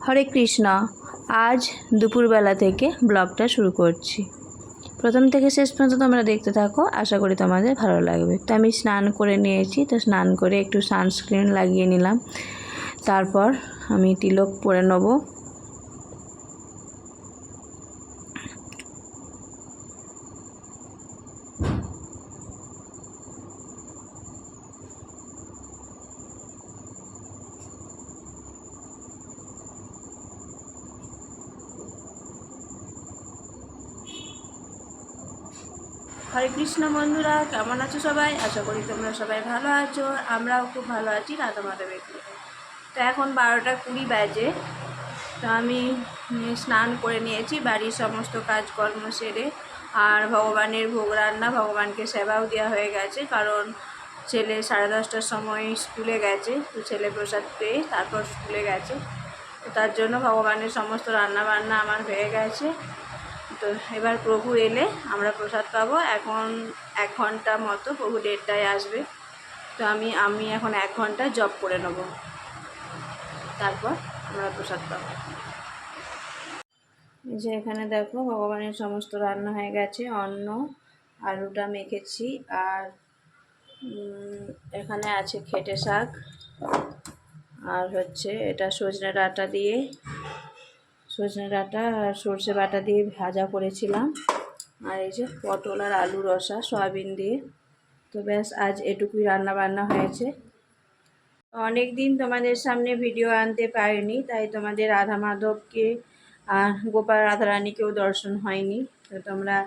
হরে কৃষ্ণ। আজ দুপুরবেলা থেকে ব্লগটা শুরু করছি। প্রথম থেকে শেষ পর্যন্ত তোমরা দেখতে থাকো, আশা করি তোমাদের ভালো লাগবে। তো আমি স্নান করে নিয়েছি, তো স্নান করে একটু সানস্ক্রিন লাগিয়ে নিলাম। তারপর আমি তিলক পরে নেবো। হরে কৃষ্ণ বন্ধুরা, কেমন আছো সবাই? আশা করি তোমরা সবাই ভালো আছো। আমরাও খুব ভালো আছি রাধা মাধবের কৃপায়। তো এখন 12টা 20 বাজে। তো আমি স্নান করে নিয়েছি, বাড়ির সমস্ত কাজকর্ম সেরে, আর ভগবানের ভোগ রান্না, ভগবানকে সেবাও দেওয়া হয়ে গেছে। কারণ ছেলে 10:30টার সময় স্কুলে গেছে, তো ছেলে প্রসাদ পেয়ে তারপর স্কুলে গেছে। তো তার জন্য ভগবানের সমস্ত রান্না বান্না আমার হয়ে গেছে। তো এবার প্রভু এলে আমরা প্রসাদ পাবো। এখন 1 ঘন্টা মতো, প্রভু 1:30টায় আসবে। তো আমি এখন 1 ঘন্টা জব করে নেব, তারপর আমরা প্রসাদ পাবো। এই যে এখানে দেখো ভগবানের সমস্ত রান্না হয়ে গেছে। অন্ন, আলুটা মেখেছি, আর এখানে আছে খেটে শাক, আর হচ্ছে এটা সজনে ডাঁটা দিয়ে, সজনে ডাঁটা আর সর্ষে বাটা দিয়ে ভাজা করেছিলাম। আর এই যে পটল আর আলু রসা সয়াবিন দিয়ে। তো ব্যাস, আজ এটুকুই রান্না বান্না হয়েছে। অনেক দিন তোমাদের সামনে ভিডিও আনতে পারিনি, তাই তোমাদের রাধা মাধবকে আর গোপাল রাধারানীকেও দর্শন হয়নি। তো তোমরা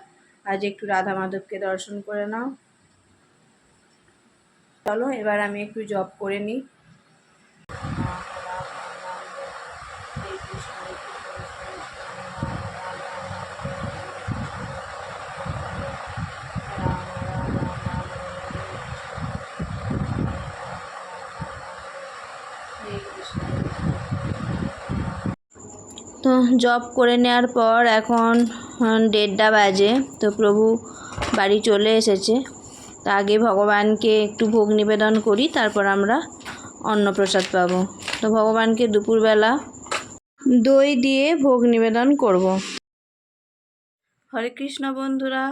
আজ একটু রাধা মাধবকে দর্শন করে নাও। চলো এবার আমি একটু জপ করে নিই। তো জব করে নেওয়ার পর এখন 1:30টা বাজে। তো প্রভু বাড়ি চলে এসেছে। তা আগে ভগবানকে একটু ভোগ নিবেদন করি, তারপর আমরা অন্নপ্রসাদ পাবো। তো ভগবানকে দুপুরবেলা দই দিয়ে ভোগ নিবেদন করব। হরে কৃষ্ণ বন্ধুরা,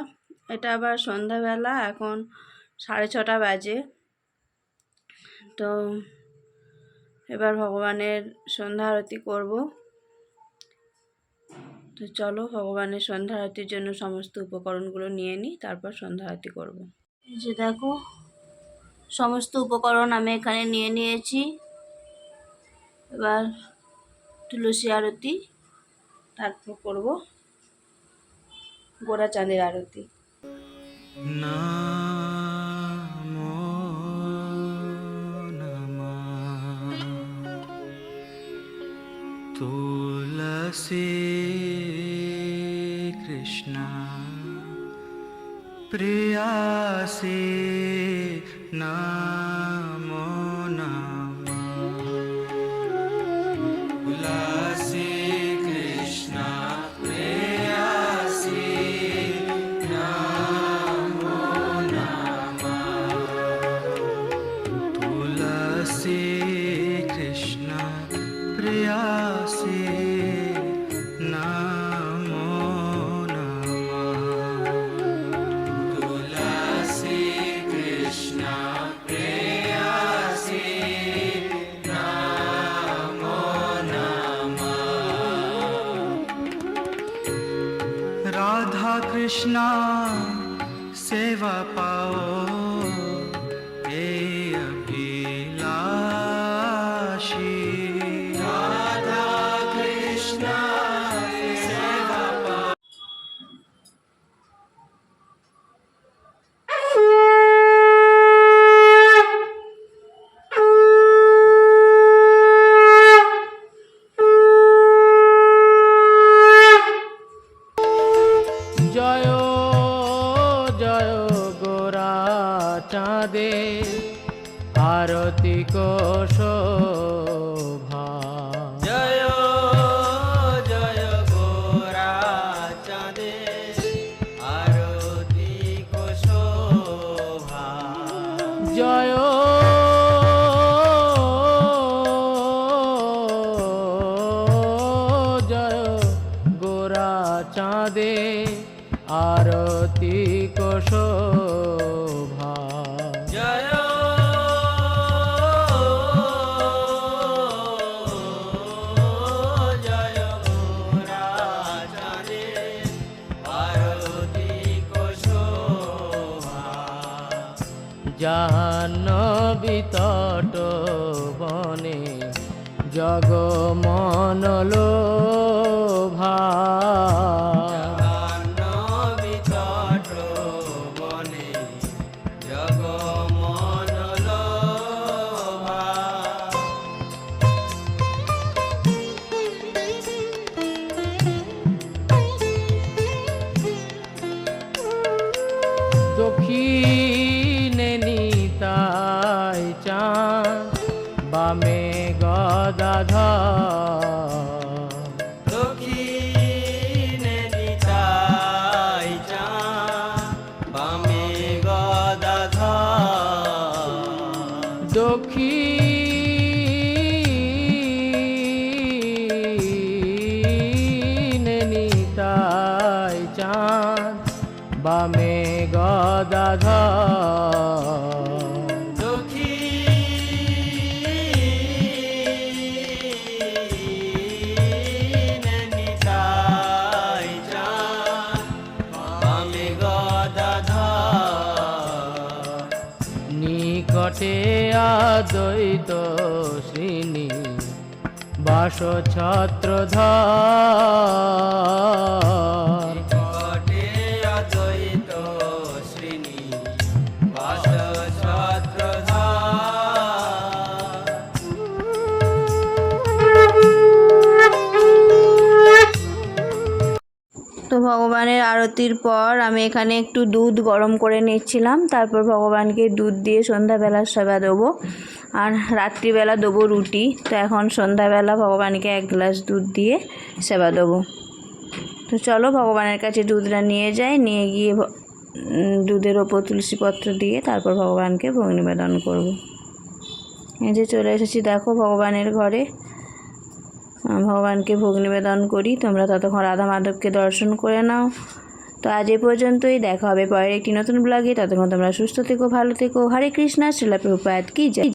এটা আবার সন্ধ্যাবেলা, এখন 6:30 বাজে। তো এবার ভগবানের সন্ধ্যা আরতি করব। তো চলো ভগবানের সন্ধ্যা আরতির জন্য সমস্ত উপকরণগুলো নিয়ে নিই, তারপর সন্ধ্যা আরতি করব। এই যে দেখো সমস্ত উপকরণ আমি এখানে নিয়ে নিয়েছি। এবার তুলসী আরতি, তারপর করব গোড়া চাঁদের আরতি। নামো নমঃ তুলসী কৃষ্ণ প্রিয়াসী নামো নমঃ তুলসী কৃষ্ণ প্রিয়াসী নামো নমঃ তুলসী কৃষ্ণ প্রিয়াসী নামো নমঃ তুলসী কৃষ্ণ প্রিয়াসী নামো নমঃ রাধা কৃষ্ণ সেবা পাও এই অভিলাষী রাধা কৃষ্ণ সেবা পাও। জয় জয় গোরা চাঁদে আরতি কোশোভা। জয় জয় চাঁদে আরতি কোশোভা। জাহ্নবী তট বনে জগমনলোভা। জাহ্নবী তট বনে জগমনলোভা। দক্ষিণে নিতাই চাঁদ, বামে গদাধর। দক্ষিণে নিতাই চাঁদ, বামে গদাধর। দক্ষিণে নিতাই চাঁদ, বামে গদাধর। দক্ষিণে নিতাই চাঁদ, বামে গদাধর। নিকটে আদ্বৈত শ্রীনি বাস ছত্রধর। নিকটে অদ্বৈত শ্রীনি বাস ছত্রধর। তো ভগবানের আরতির পর আমি এখানে একটু দুধ গরম করে নিচ্ছিলাম, তারপর ভগবানকে দুধ দিয়ে সন্ধ্যাবেলার সেবা দেবো, আর রাত্রিবেলা দেবো রুটি। তো এখন সন্ধ্যাবেলা ভগবানকে 1 গ্লাস দুধ দিয়ে সেবা দেবো। তো চলো ভগবানের কাছে দুধটা নিয়ে যাই, নিয়ে গিয়ে দুধের ওপর তুলসীপত্র দিয়ে তারপর ভগবানকে ভোগ নিবেদন করব। এই যে চলে এসেছি দেখো ভগবানের ঘরে, ভগবানকে ভোগ নিবেদন করি। তোমরা ততক্ষণ রাধা মাধবকে দর্শন করে নাও। তো আজ এ পর্যন্তই, দেখা হবে পরের একটি নতুন ব্লগে। ততক্ষণ তোমরা সুস্থ থেকো, ভালো থেকো। হরে কৃষ্ণা, শ্রীলা প্রভুপাদ কি জয়।